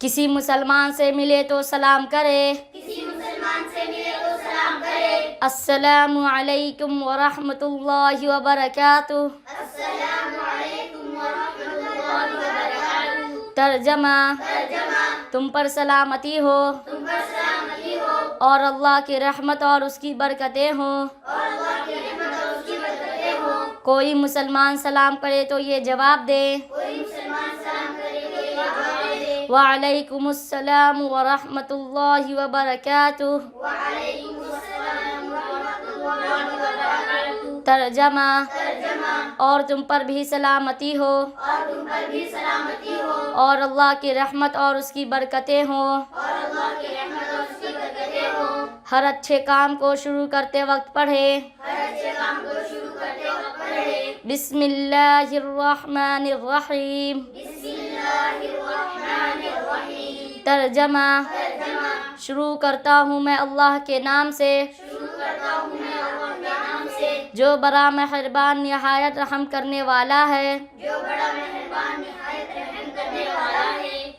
کسی مسلمان سے ملے تو سلام کرے. السلام علیکم ورحمۃ اللہ وبرکاتہ. ترجمہ: تم پر سلامتی ہو اور اللہ کی رحمت اور اس کی برکتیں ہوں. کوئی مسلمان سلام کرے تو یہ جواب دے: وعلیکم السلام ورحمۃ اللہ وبرکاتہ. ترجمہ: اور تم پر بھی سلامتی ہو اور اللہ کی رحمت اور اس کی برکتیں ہوں. ہر اچھے کام کو شروع کرتے وقت پڑھے: بسم اللہ الرحمن الرحیم. ترجمہ: شروع کرتا ہوں میں اللہ کے نام سے جو بڑا مہربان نہایت رحم کرنے والا ہے.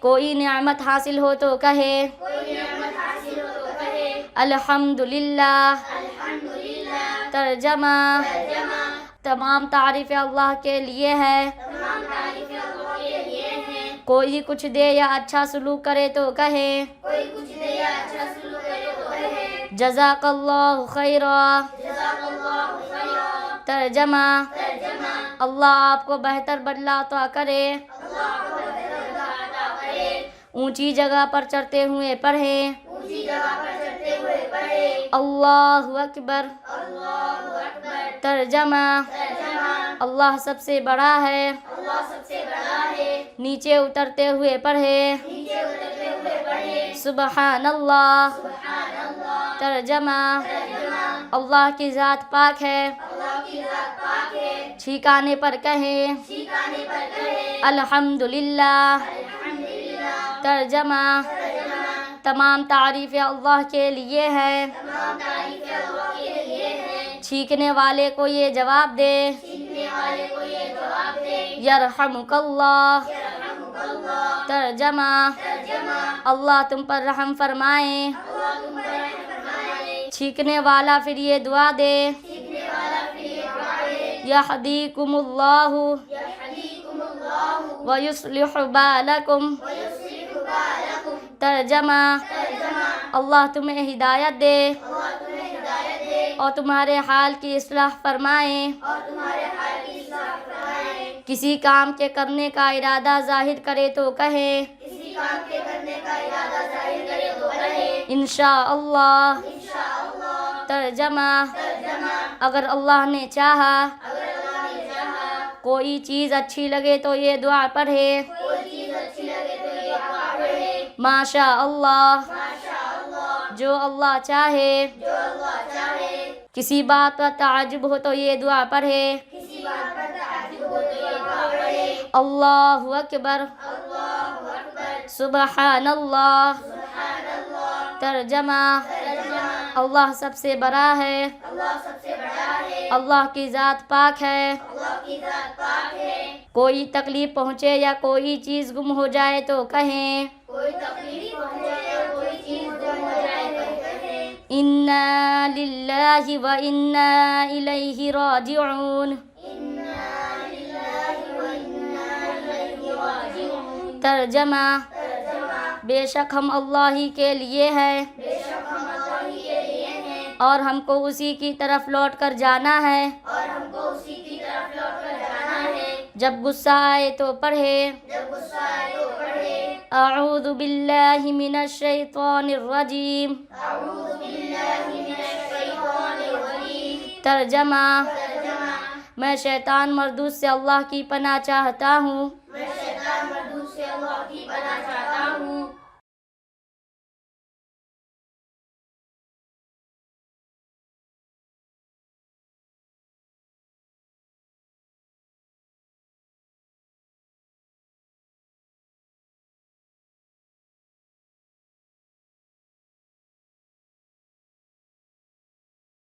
کوئی نعمت حاصل ہو تو کہے الحمدللہ. ترجمہ: تمام تعریفیں اللہ کے لیے ہے. کوئی کچھ دے یا اچھا سلوک کرے تو کہے جزاک اللہ خیرا. ترجمہ: اللہ آپ کو بہتر بدلہ عطا کرے. اونچی جگہ پر چڑھتے ہوئے پڑھیں: اللہ اکبر. ترجمہ: اللہ سب سے بڑا ہے. نیچے اترتے ہوئے پڑھیں: سبحان اللہ. ترجمہ: اللہ کی ذات پاک ہے. چھینکانے پر کہیں الحمدللہ. ترجمہ: تمام تعریفیں اللہ کے لیے ہے. چھینکنے والے کو یہ جواب دے یرحمک اللہ. ترجمہ: اللہ تم پر رحم فرمائے. چھینکنے والا پھر یہ دعا دے یہدیکم اللہ ویصلح بالکم. ترجمہ: اللہ تمہیں ہدایت دے اور تمہارے حال کی اصلاح فرمائے. کسی کام کے کرنے کا ارادہ ظاہر کرے تو کہے انشاءاللہ. ترجمہ: اگر اللہ نے چاہا. کوئی چیز اچھی لگے تو یہ دعا پڑھے ماشاء اللہ. جو اللہ چاہے. کسی بات پر تعجب ہو تو یہ دعا پڑھے اللہ اکبر. سبحان اللہ. ترجمہ: اللہ سب سے بڑا ہے. اللہ کی ذات پاک ہے. کوئی تکلیف پہنچے یا کوئی چیز گم ہو جائے تو کہیں انا للہ و انا الیہ راجعون. ترجمہ: بے شک ہم اللہ ہی کے لیے ہیں اور ہم کو اسی کی طرف لوٹ کر جانا ہے. جب غصہ آئے تو پڑھے اعوذ باللہ من الشیطان الرجیم. ترجمہ: میں شیطان مردود سے اللہ کی پناہ چاہتا ہوں.